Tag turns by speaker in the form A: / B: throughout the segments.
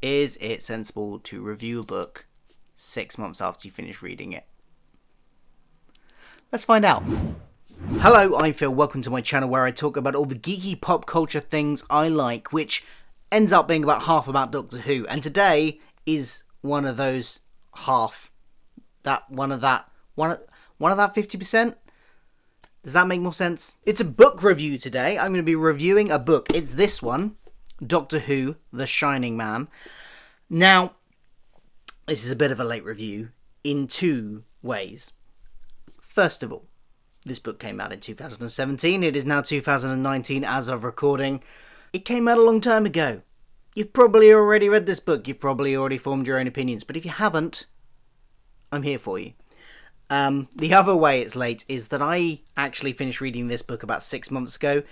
A: Is it sensible to review a book 6 months after you finish reading it? Let's find out. Hello, I'm Phil. Welcome to my channel where I talk about all the geeky pop culture things I like, which ends up being about half about Doctor Who. And today is one of those half. One of that 50%? Does that make more sense? It's a book review today. I'm going to be reviewing a book. It's this one, Doctor Who, The Shining Man. Now, this is a bit of a late review in two ways. First of all, this book came out in 2017. It is now 2019 as of recording. It came out a long time ago. You've probably already read this book. You've probably already formed your own opinions. But if you haven't, I'm here for you. The other way it's late is that I actually finished reading this book about 6 months ago.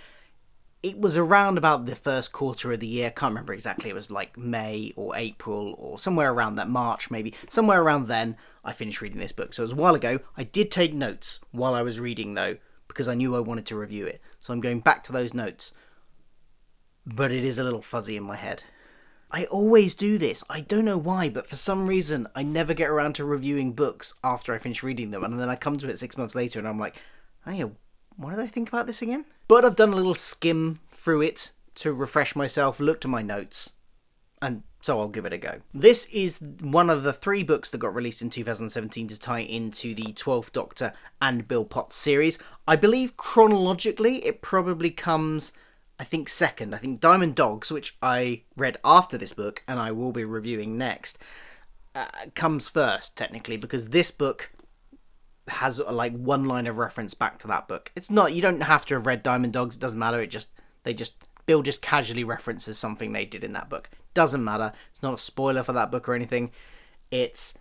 A: It was around about the first quarter of the year. Can't remember exactly. It was like May or April or somewhere around that, March maybe. Somewhere around then I finished reading this book. So it was a while ago. I did take notes while I was reading though, because I knew I wanted to review it. So I'm going back to those notes. But it is a little fuzzy in my head. I always do this. I don't know why, but for some reason, I never get around to reviewing books after I finish reading them. And then I come to it 6 months later and I'm like, oh, what did I think about this again? But I've done a little skim through it to refresh myself, looked at my notes, and so I'll give it a go. This is one of the 3 books that got released in 2017 to tie into the 12th Doctor and Bill Potts series. I believe chronologically it probably comes, I think, second. I think Diamond Dogs, which I read after this book and I will be reviewing next, comes first technically, because this book has like one line of reference back to that book. It's not, you don't have to have read Diamond Dogs, it doesn't matter. Bill just casually references something they did in that book. Doesn't matter. It's not a spoiler for that book or anything. It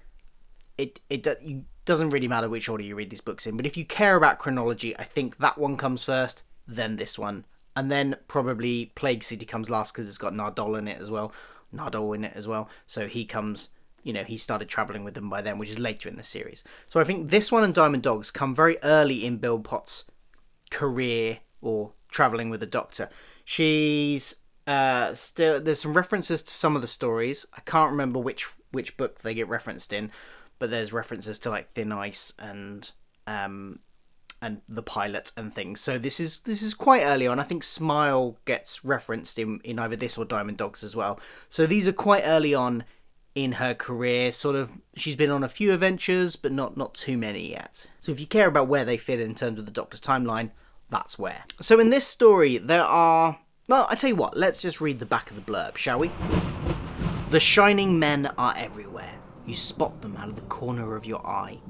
A: doesn't really matter which order you read these books in, but if you care about chronology, I think that one comes first, then this one. And then probably Plague City comes last because it's got Nardole in it as well. So he comes, he started travelling with them by then, which is later in the series. So I think this one and Diamond Dogs come very early in Bill Potts' career or travelling with the Doctor. She's still, there's some references to some of the stories. I can't remember which book they get referenced in, but there's references to like Thin Ice and the pilot and things. So this is quite early on. I think Smile gets referenced in either this or Diamond Dogs as well. So these are quite early on in her career. Sort of, she's been on a few adventures, but not too many yet. So if you care about where they fit in terms of the Doctor's timeline, that's where. So in this story, there are... Well, I tell you what, let's just read the back of the blurb, shall we? The shining men are everywhere. You spot them out of the corner of your eye.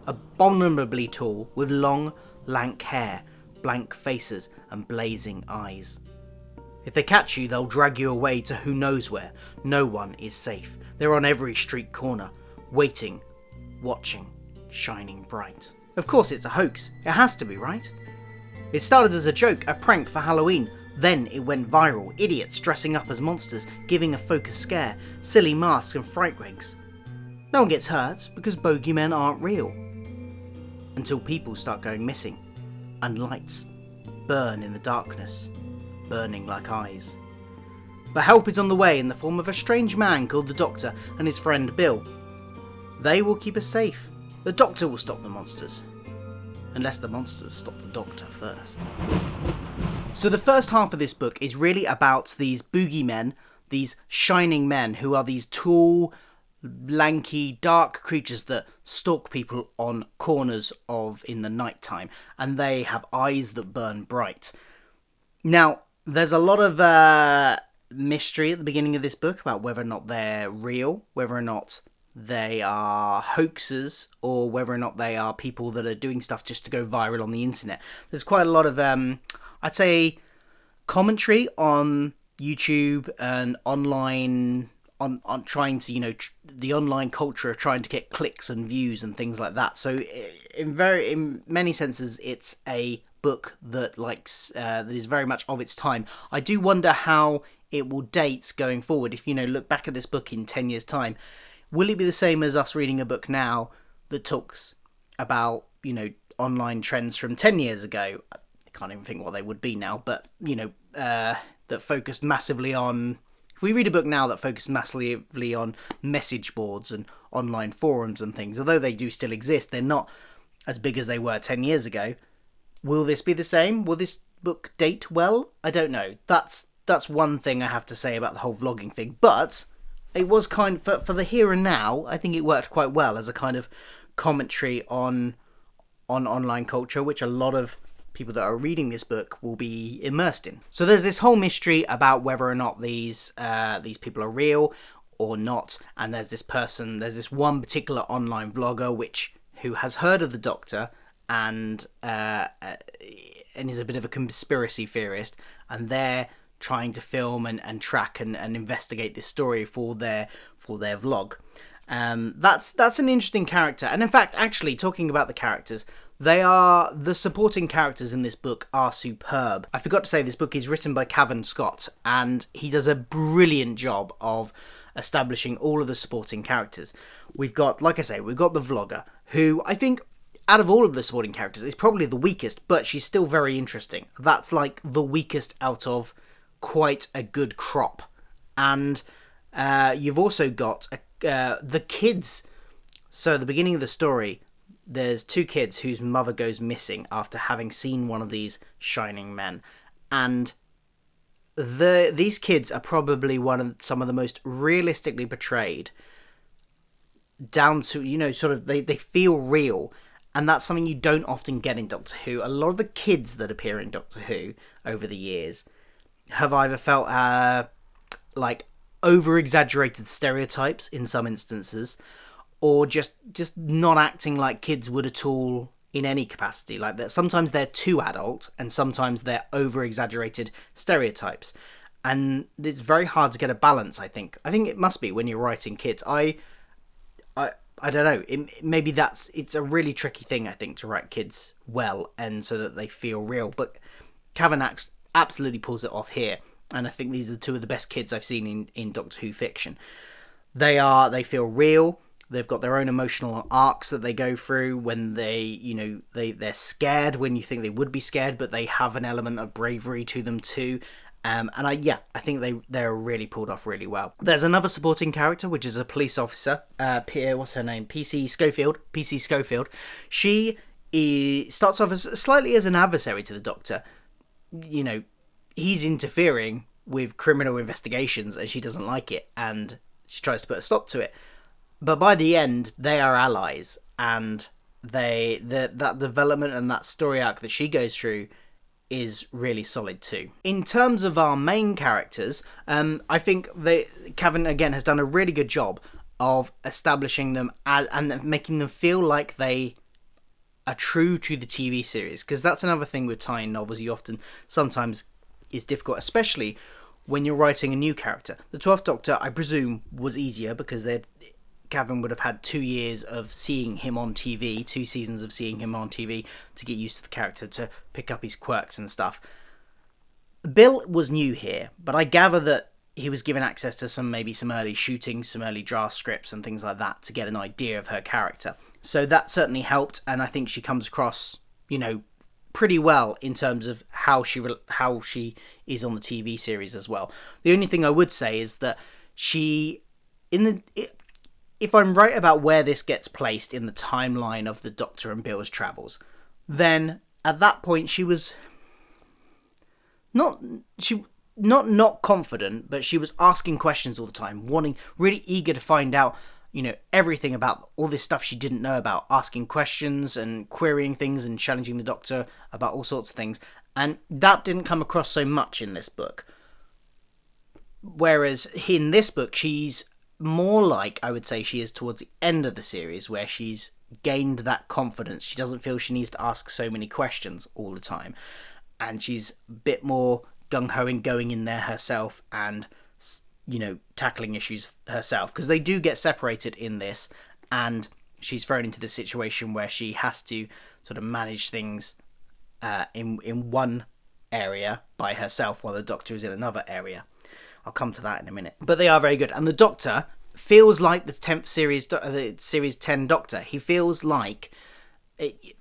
A: Abominably tall, with long, lank hair, blank faces, and blazing eyes. If they catch you, they'll drag you away to who knows where. No one is safe. They're on every street corner, waiting, watching, shining bright. Of course it's a hoax. It has to be, right? It started as a joke, a prank for Halloween. Then it went viral. Idiots dressing up as monsters, giving a folk a scare, silly masks and fright rigs. No one gets hurt because bogeymen aren't real. Until people start going missing, and lights burn in the darkness, burning like eyes. But help is on the way in the form of a strange man called the Doctor and his friend Bill. They will keep us safe. The Doctor will stop the monsters. Unless the monsters stop the Doctor first. So the first half of this book is really about these boogeymen, these shining men who are these tall, lanky, dark creatures that stalk people on corners in the night time, and they have eyes that burn bright. Now, there's a lot of mystery at the beginning of this book about whether or not they're real, whether or not they are hoaxes, or whether or not they are people that are doing stuff just to go viral on the internet. There's quite a lot of, I'd say, commentary on YouTube and online on trying to, the online culture of trying to get clicks and views and things like that. So in many senses, it's a book that that is very much of its time. I do wonder how it will date going forward. If look back at this book in 10 years' time, will it be the same as us reading a book now that talks about online trends from 10 years ago? I can't even think what they would be now, but that focused massively on if we read a book now that focuses massively on message boards and online forums and things, although they do still exist, they're not as big as they were 10 years ago. Will this be the same? Will this book date well? I don't know. That's one thing I have to say about the whole vlogging thing. But it was kind of, for the here and now, I think it worked quite well as a kind of commentary on online culture, which a lot of people that are reading this book will be immersed in. So there's this whole mystery about whether or not these people are real or not, and there's this one particular online vlogger who has heard of the Doctor and is a bit of a conspiracy theorist, and they're trying to film and track and investigate this story for their vlog. That's an interesting character, and in fact, actually, talking about the characters, the supporting characters in this book are superb. I forgot to say this book is written by Cavan Scott, and he does a brilliant job of establishing all of the supporting characters. We've got, like I say, we've got the vlogger, who I think out of all of the supporting characters is probably the weakest, but she's still very interesting. That's like the weakest out of quite a good crop. And you've also got the kids. So at the beginning of the story, there's two kids whose mother goes missing after having seen one of these shining men, and these kids are probably some of the most realistically portrayed, down to, sort of they feel real, and that's something you don't often get in Doctor Who. A lot of the kids that appear in Doctor Who over the years have either felt like over-exaggerated stereotypes in some instances, or just not acting like kids would at all in any capacity. Like that, sometimes they're too adult, and sometimes they're over-exaggerated stereotypes, and it's very hard to get a balance. I think it must be when you're writing kids. I don't know. Maybe it's a really tricky thing, I think, to write kids well and so that they feel real. But Cavan absolutely pulls it off here, and I think these are two of the best kids I've seen in Doctor Who fiction. They feel real. They've got their own emotional arcs that they go through when they're scared when you think they would be scared, but they have an element of bravery to them too. I think they're really pulled off really well. There's another supporting character, which is a police officer. What's her name? PC Schofield. She starts off slightly as an adversary to the Doctor. He's interfering with criminal investigations, and she doesn't like it, and she tries to put a stop to it. But by the end, they are allies, and that development and that story arc that she goes through is really solid too. In terms of our main characters, I think Cavan again has done a really good job of establishing them and making them feel like they are true to the TV series, because that's another thing with tie-in novels. Sometimes is difficult, especially when you're writing a new character. The 12th Doctor, I presume, was easier because Cavan would have had 2 years of seeing him on TV, 2 seasons of seeing him on TV to get used to the character, to pick up his quirks and stuff. Bill was new here, but I gather that he was given access to some early shootings, some early draft scripts and things like that to get an idea of her character. So that certainly helped, and I think she comes across, pretty well in terms of how she is on the TV series as well. The only thing I would say is that if I'm right about where this gets placed in the timeline of the Doctor and Bill's travels, then at that point she was not confident, but she was asking questions all the time, really eager to find out, everything about all this stuff she didn't know about, asking questions and querying things and challenging the Doctor about all sorts of things. And that didn't come across so much in this book. Whereas in this book, she's more like, I would say, she is towards the end of the series, where she's gained that confidence. She doesn't feel she needs to ask so many questions all the time, and she's a bit more gung-ho in going in there herself and tackling issues herself, because they do get separated in this, and she's thrown into the situation where she has to sort of manage things in one area by herself while the Doctor is in another area. I'll come to that in a minute. But they are very good. And the Doctor feels like the 10th series, the series 10 Doctor. He feels like that.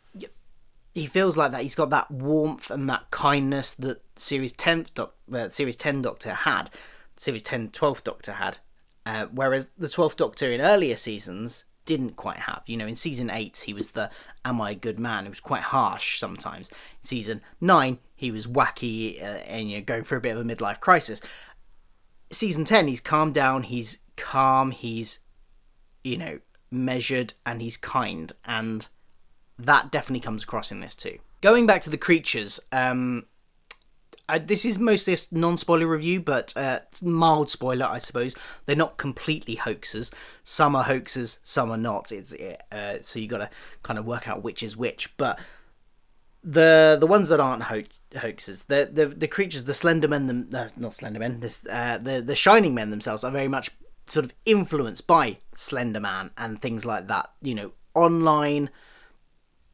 A: He's got that warmth and that kindness that series 10 Doctor had. Series 10 12th Doctor had, whereas the 12th Doctor in earlier seasons didn't quite have. You know, in season 8 he was the "Am I a good man?" He was quite harsh sometimes. In season 9 he was wacky and going through a bit of a midlife crisis. Season 10 he's calmed down, he's calm, he's measured, and he's kind, and that definitely comes across in this too. Going back to the creatures, this is mostly a non-spoiler review, but mild spoiler, I suppose. They're not completely hoaxes. Some are hoaxes, some are not. So you got to kind of work out which is which. But the ones that aren't hoaxes, the creatures, the Slender Men, not Slender Men, the Shining Men themselves are very much sort of influenced by Slender Man and things like that. Online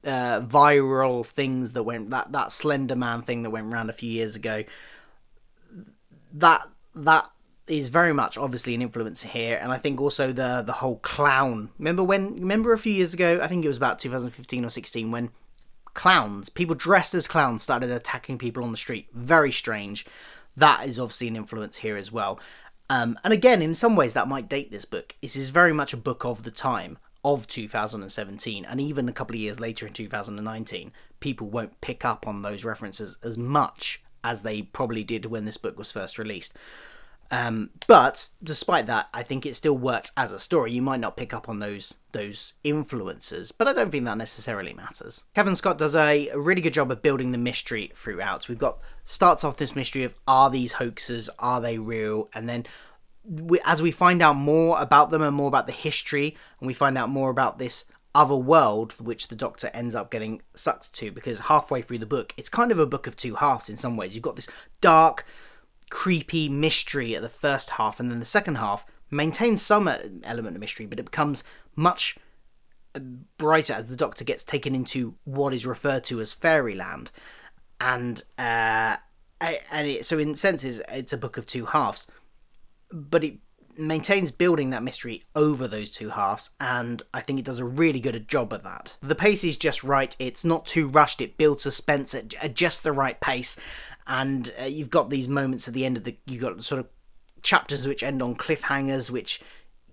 A: viral things that went, that Slender Man thing that went around a few years ago, that is very much obviously an influence here. And I think also the whole clown, remember a few years ago, I think it was about 2015 or 16, when people dressed as clowns started attacking people on the street. Very strange. That is obviously an influence here as well. And again, in some ways that might date this book. This is very much a book of the time of 2017, and even a couple of years later in 2019, people won't pick up on those references as much as they probably did when this book was first released. But despite that, I think it still works as a story. You might not pick up on those influences, but I don't think that necessarily matters. Cavan Scott does a really good job of building the mystery throughout. Starts off this mystery of, are these hoaxes, are they real? And then as we find out more about them and more about the history, and we find out more about this other world, which the Doctor ends up getting sucked to, because halfway through the book, it's kind of a book of two halves in some ways. You've got this dark, creepy mystery at the first half, and then the second half maintains some element of mystery, but it becomes much brighter as the Doctor gets taken into what is referred to as Fairyland. And so in senses, it's a book of two halves. But it maintains building that mystery over those two halves, and I think it does a really good job at that. The pace is just right, it's not too rushed, it builds suspense at just the right pace, and you've got these moments at the end of you've got sort of chapters which end on cliffhangers, which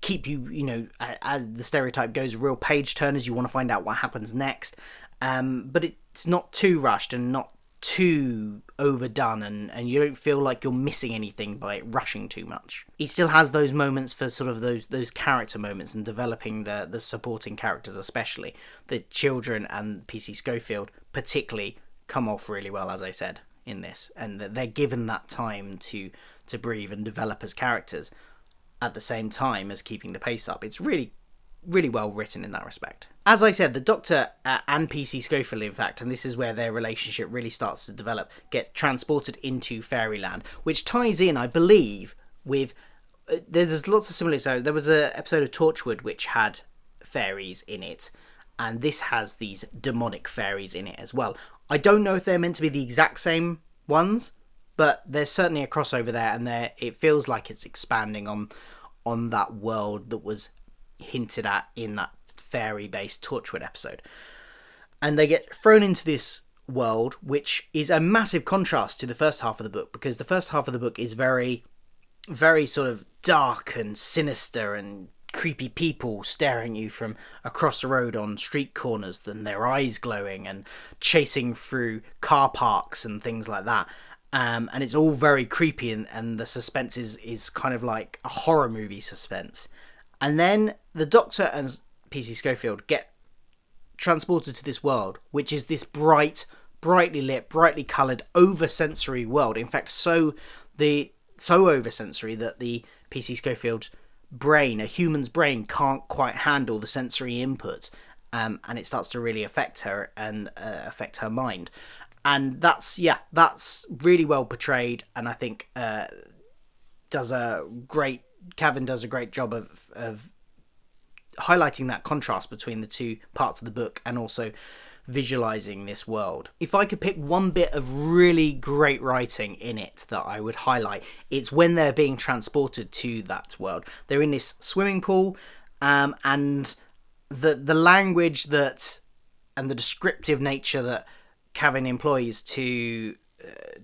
A: keep you, as the stereotype goes, real page turners. You want to find out what happens next, but it's not too rushed and not too overdone, and you don't feel like you're missing anything by rushing too much. It still has those moments for sort of those character moments and developing the supporting characters, especially the children, and PC Schofield particularly come off really well, as I said, in this, and they're given that time to breathe and develop as characters at the same time as keeping the pace up. It's really well written in that respect. As I said, the Doctor and PC Schofield, in fact, and this is where their relationship really starts to develop, get transported into Fairyland, which ties in, I believe, with... there's lots of similarities. So there was an episode of Torchwood which had fairies in it, and this has these demonic fairies in it as well. I don't know if they're meant to be the exact same ones, but there's certainly a crossover there, and it feels like it's expanding on that world that was hinted at in that fairy-based Torchwood episode. And they get thrown into this world, which is a massive contrast to the first half of the book, because the first half of the book is very, very sort of dark and sinister and creepy people staring at you from across the road on street corners, and their eyes glowing and chasing through car parks and things like that. And it's all very creepy, and the suspense is kind of like a horror movie suspense. And then the Doctor and PC Schofield get transported to this world, which is this brightly lit, brightly coloured, over-sensory world. In fact, so over-sensory that the PC Schofield brain, a human's brain, can't quite handle the sensory input, and it starts to really affect her and affect her mind. And that's really well portrayed, and I think Cavan does a great job of highlighting that contrast between the two parts of the book and also visualizing this world. If I could pick one bit of really great writing in it that I would highlight, it's when they're being transported to that world. They're in this swimming pool, and the language and the descriptive nature that Cavan employs to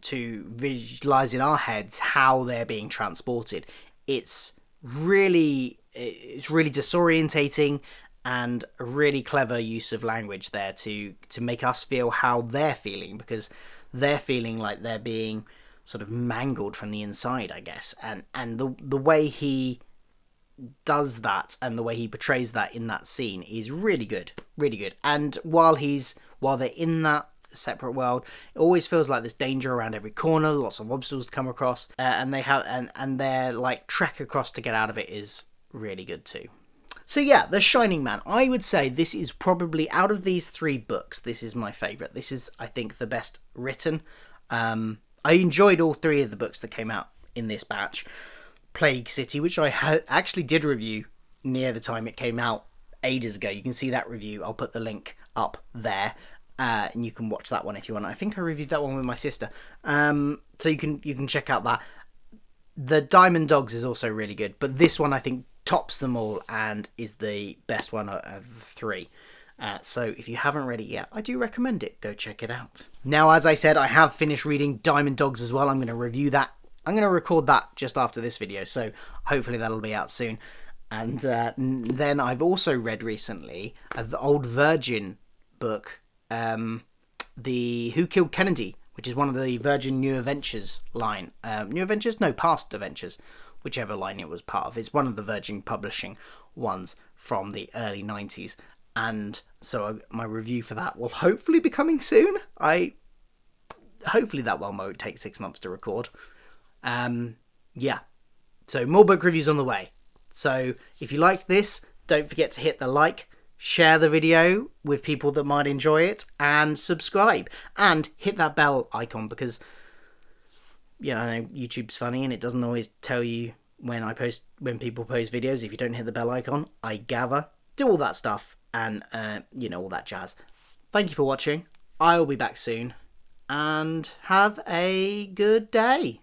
A: visualize in our heads how they're being transported. It's really disorientating, and a really clever use of language there to make us feel how they're feeling, because they're feeling like they're being sort of mangled from the inside, I guess. And the way he does that and the way he portrays that in that scene is really good, really good. And while they're in that separate world, it always feels like there's danger around every corner, lots of obstacles to come across, and their like trek across to get out of it is really good too. So yeah, The Shining Man. I would say this is probably, out of these 3 books, this is my favourite. This is, I think, the best written. I enjoyed all 3 of the books that came out in this batch. Plague City, which I actually did review near the time it came out ages ago. You can see that review. I'll put the link up there, and you can watch that one if you want. I think I reviewed that one with my sister, so you can check out that. The Diamond Dogs is also really good, but this one I think tops them all and is the best one of the 3. So if you haven't read it yet, I do recommend it. Go check it out. Now, as I said, I have finished reading Diamond Dogs as well. I'm going to review that. I'm going to record that just after this video, so hopefully that'll be out soon. And then I've also read recently the old Virgin book, the Who Killed Kennedy, which is one of the Virgin New Adventures line. New Adventures? No, Past Adventures. Whichever line it was part of. It's one of the Virgin Publishing ones from the early 90s. And so my review for that will hopefully be coming soon. Hopefully that one won't take 6 months to record. Yeah. So more book reviews on the way. So if you liked this, don't forget to hit the like, share the video with people that might enjoy it, and subscribe. And hit that bell icon, because I know YouTube's funny and it doesn't always tell you when people post videos if you don't hit the bell icon. I gather. Do all that stuff and all that jazz. Thank you for watching. I will be back soon, and have a good day.